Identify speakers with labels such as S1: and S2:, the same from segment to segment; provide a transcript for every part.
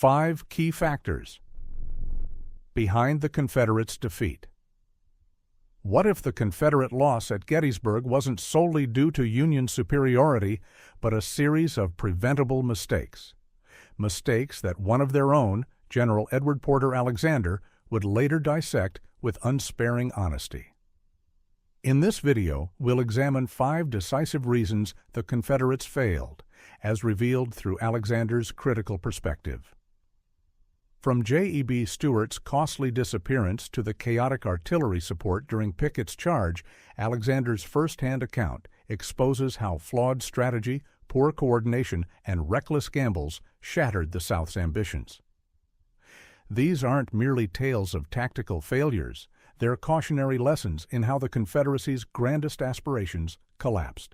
S1: 5 key factors behind the Confederates' defeat. What if the Confederate loss at Gettysburg wasn't solely due to Union superiority, but a series of preventable mistakes? Mistakes that one of their own, General Edward Porter Alexander, would later dissect with unsparing honesty. In this video, we'll examine 5 decisive reasons the Confederates failed, as revealed through Alexander's critical perspective. From J.E.B. Stuart's costly disappearance to the chaotic artillery support during Pickett's charge, Alexander's first-hand account exposes how flawed strategy, poor coordination, and reckless gambles shattered the South's ambitions. These aren't merely tales of tactical failures, they're cautionary lessons in how the Confederacy's grandest aspirations collapsed.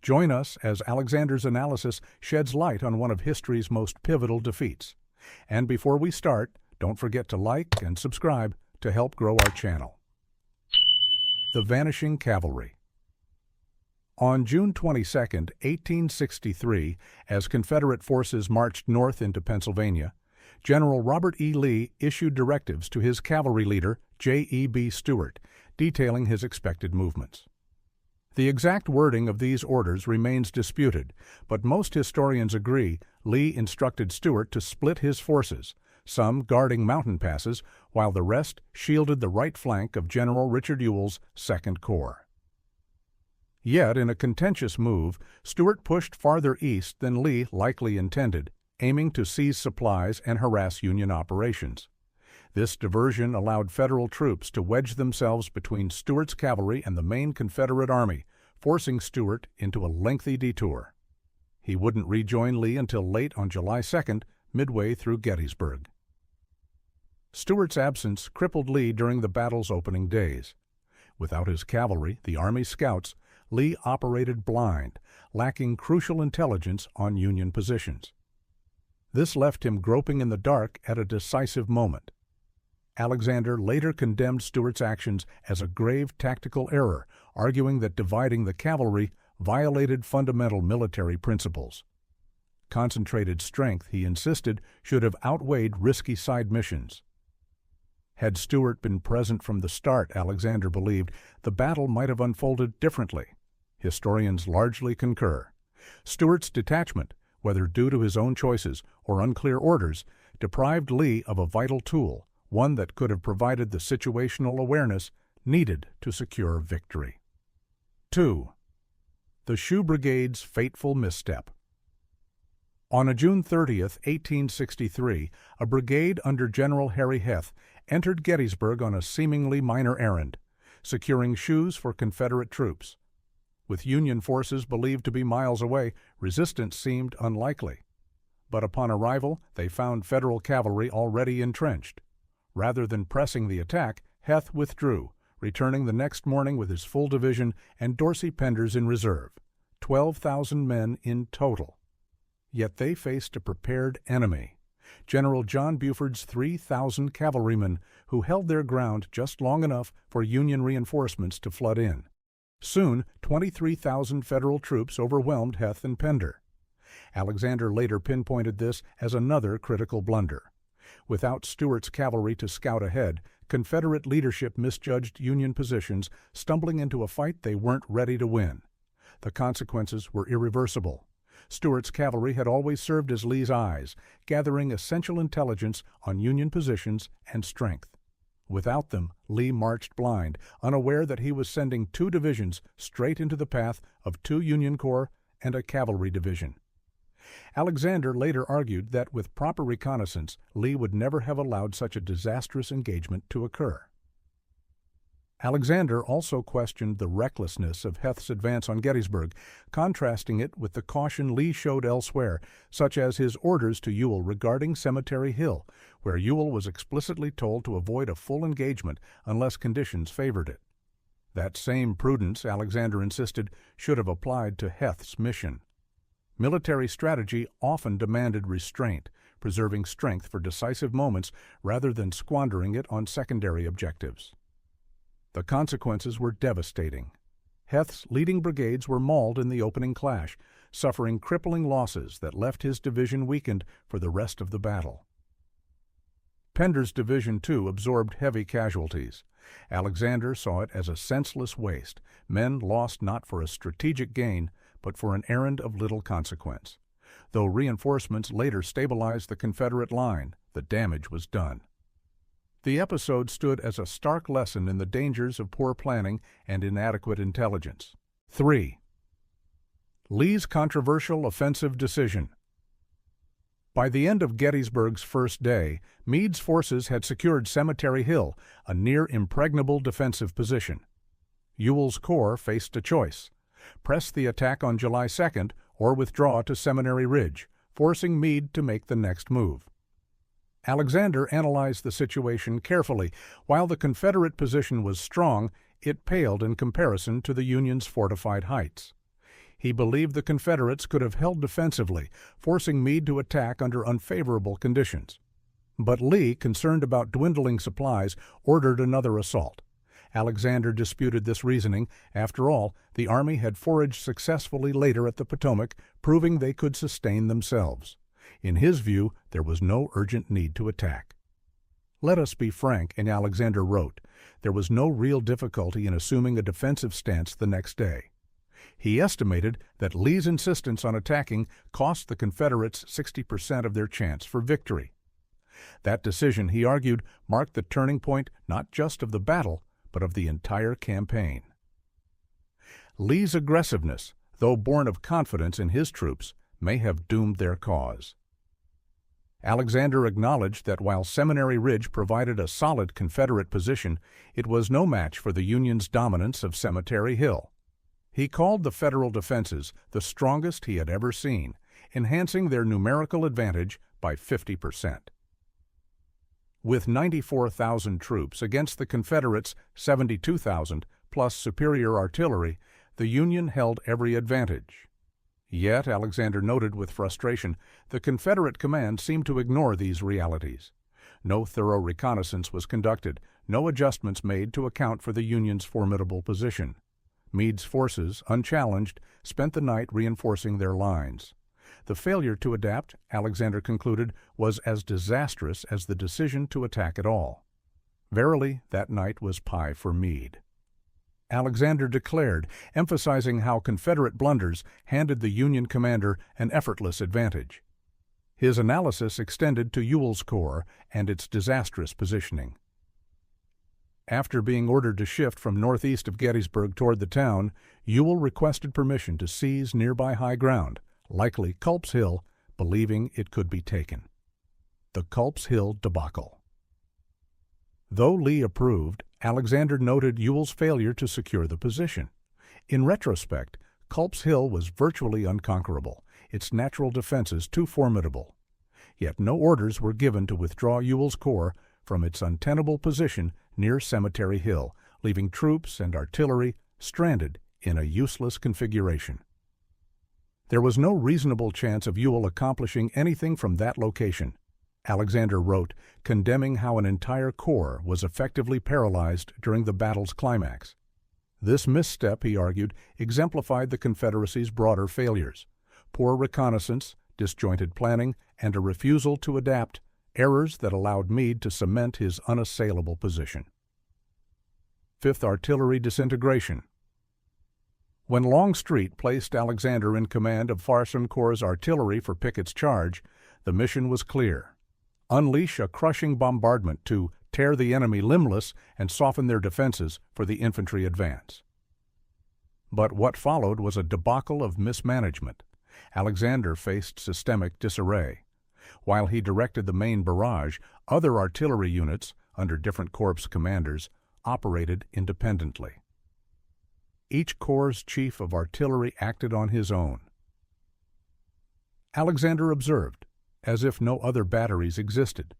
S1: Join us as Alexander's analysis sheds light on one of history's most pivotal defeats. And before we start, don't forget to like and subscribe to help grow our channel. The Vanishing Cavalry. On June 22, 1863, as Confederate forces marched north into Pennsylvania, General Robert E. Lee issued directives to his cavalry leader, J.E.B. Stuart, detailing his expected movements. The exact wording of these orders remains disputed, but most historians agree Lee instructed Stuart to split his forces, some guarding mountain passes, while the rest shielded the right flank of General Richard Ewell's Second Corps. Yet, in a contentious move, Stuart pushed farther east than Lee likely intended, aiming to seize supplies and harass Union operations. This diversion allowed Federal troops to wedge themselves between Stuart's cavalry and the main Confederate army, forcing Stuart into a lengthy detour. He wouldn't rejoin Lee until late on July 2nd, midway through Gettysburg. Stuart's absence crippled Lee during the battle's opening days. Without his cavalry, the Army's scouts, Lee operated blind, lacking crucial intelligence on Union positions. This left him groping in the dark at a decisive moment. Alexander later condemned Stuart's actions as a grave tactical error, arguing that dividing the cavalry violated fundamental military principles. Concentrated strength, he insisted, should have outweighed risky side missions. Had Stuart been present from the start, Alexander believed, the battle might have unfolded differently. Historians largely concur. Stuart's detachment, whether due to his own choices or unclear orders, deprived Lee of a vital tool, one that could have provided the situational awareness needed to secure victory. 2. The Shoe Brigade's fateful misstep. On June 30, 1863, a brigade under General Harry Heth entered Gettysburg on a seemingly minor errand, securing shoes for Confederate troops. With Union forces believed to be miles away, resistance seemed unlikely. But upon arrival, they found Federal cavalry already entrenched. Rather than pressing the attack, Heth withdrew, returning the next morning with his full division and Dorsey Penders in reserve, 12,000 men in total. Yet they faced a prepared enemy, General John Buford's 3,000 cavalrymen, who held their ground just long enough for Union reinforcements to flood in. Soon, 23,000 Federal troops overwhelmed Heth and Pender. Alexander later pinpointed this as another critical blunder. Without Stuart's cavalry to scout ahead, Confederate leadership misjudged Union positions, stumbling into a fight they weren't ready to win. The consequences were irreversible. Stuart's cavalry had always served as Lee's eyes, gathering essential intelligence on Union positions and strength. Without them, Lee marched blind, unaware that he was sending 2 divisions straight into the path of 2 Union corps and a cavalry division. Alexander later argued that with proper reconnaissance, Lee would never have allowed such a disastrous engagement to occur. Alexander also questioned the recklessness of Heth's advance on Gettysburg, contrasting it with the caution Lee showed elsewhere, such as his orders to Ewell regarding Cemetery Hill, where Ewell was explicitly told to avoid a full engagement unless conditions favored it. That same prudence, Alexander insisted, should have applied to Heth's mission. Military strategy often demanded restraint, preserving strength for decisive moments rather than squandering it on secondary objectives. The consequences were devastating. Heth's leading brigades were mauled in the opening clash, suffering crippling losses that left his division weakened for the rest of the battle. Pender's division, too, absorbed heavy casualties. Alexander saw it as a senseless waste, men lost not for a strategic gain, but for an errand of little consequence. Though reinforcements later stabilized the Confederate line, the damage was done. The episode stood as a stark lesson in the dangers of poor planning and inadequate intelligence. 3. Lee's controversial offensive decision. By the end of Gettysburg's first day, Meade's forces had secured Cemetery Hill, a near-impregnable defensive position. Ewell's corps faced a choice: press the attack on July 2nd or withdraw to Seminary Ridge, forcing Meade to make the next move. Alexander analyzed the situation carefully. While the Confederate position was strong, it paled in comparison to the Union's fortified heights. He believed the Confederates could have held defensively, forcing Meade to attack under unfavorable conditions. But Lee, concerned about dwindling supplies, ordered another assault. Alexander disputed this reasoning. After all, the army had foraged successfully later at the Potomac, proving they could sustain themselves. In his view, there was no urgent need to attack. "Let us be frank," and Alexander wrote, "there was no real difficulty in assuming a defensive stance the next day." He estimated that Lee's insistence on attacking cost the Confederates 60% of their chance for victory. That decision, he argued, marked the turning point not just of the battle, but of the entire campaign. Lee's aggressiveness, though born of confidence in his troops, may have doomed their cause. Alexander acknowledged that while Seminary Ridge provided a solid Confederate position, it was no match for the Union's dominance of Cemetery Hill. He called the Federal defenses the strongest he had ever seen, enhancing their numerical advantage by 50%. With 94,000 troops against the Confederates' 72,000, plus superior artillery, the Union held every advantage. Yet, Alexander noted with frustration, the Confederate command seemed to ignore these realities. No thorough reconnaissance was conducted, no adjustments made to account for the Union's formidable position. Meade's forces, unchallenged, spent the night reinforcing their lines. The failure to adapt, Alexander concluded, was as disastrous as the decision to attack at all. Verily, that night was pie for Meade. Alexander declared, emphasizing how Confederate blunders handed the Union commander an effortless advantage. His analysis extended to Ewell's corps and its disastrous positioning. After being ordered to shift from northeast of Gettysburg toward the town, Ewell requested permission to seize nearby high ground, likely Culps Hill, believing it could be taken. The Culps Hill debacle. Though Lee approved, Alexander noted Ewell's failure to secure the position. In retrospect, Culps Hill was virtually unconquerable, its natural defenses too formidable. Yet no orders were given to withdraw Ewell's corps from its untenable position near Cemetery Hill, leaving troops and artillery stranded in a useless configuration. There was no reasonable chance of Ewell accomplishing anything from that location, Alexander wrote, condemning how an entire corps was effectively paralyzed during the battle's climax. This misstep, he argued, exemplified the Confederacy's broader failures: poor reconnaissance, disjointed planning, and a refusal to adapt, errors that allowed Meade to cement his unassailable position. 5th Artillery Disintegration. When Longstreet placed Alexander in command of Farson Corps' artillery for Pickett's charge, the mission was clear: unleash a crushing bombardment to tear the enemy limbless and soften their defenses for the infantry advance. But what followed was a debacle of mismanagement. Alexander faced systemic disarray. While he directed the main barrage, other artillery units, under different corps commanders, operated independently. Each corps' chief of artillery acted on his own. Alexander observed, as if no other batteries existed.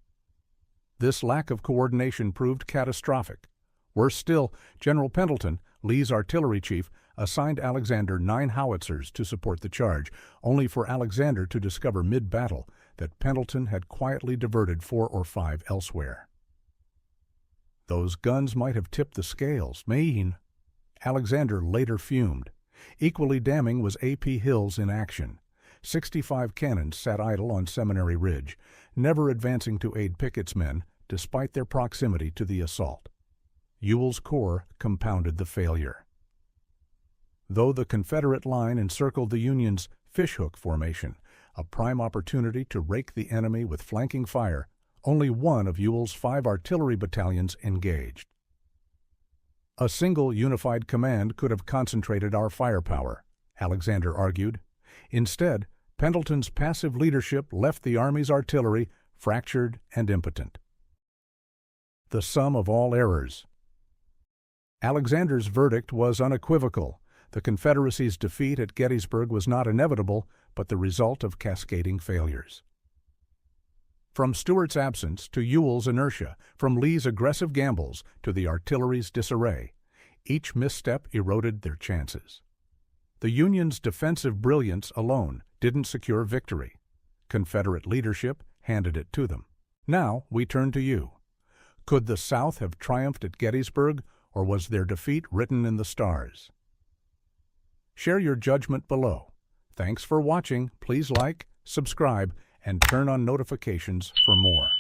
S1: This lack of coordination proved catastrophic. Worse still, General Pendleton, Lee's artillery chief, assigned Alexander 9 howitzers to support the charge, only for Alexander to discover mid-battle that Pendleton had quietly diverted 4 or 5 elsewhere. Those guns might have tipped the scales, Alexander later fumed. Equally damning was A.P. Hill's inaction. 65 cannons sat idle on Seminary Ridge, never advancing to aid Pickett's men, despite their proximity to the assault. Ewell's corps compounded the failure. Though the Confederate line encircled the Union's fishhook formation, a prime opportunity to rake the enemy with flanking fire, only one of Ewell's 5 artillery battalions engaged. A single unified command could have concentrated our firepower, Alexander argued. Instead, Pendleton's passive leadership left the Army's artillery fractured and impotent. The sum of all errors. Alexander's verdict was unequivocal. The Confederacy's defeat at Gettysburg was not inevitable, but the result of cascading failures. From Stuart's absence to Ewell's inertia, from Lee's aggressive gambles to the artillery's disarray, each misstep eroded their chances. The Union's defensive brilliance alone didn't secure victory. Confederate leadership handed it to them. Now we turn to you. Could the South have triumphed at Gettysburg, or was their defeat written in the stars? Share your judgment below. Thanks for watching. Please like, subscribe, and turn on notifications for more.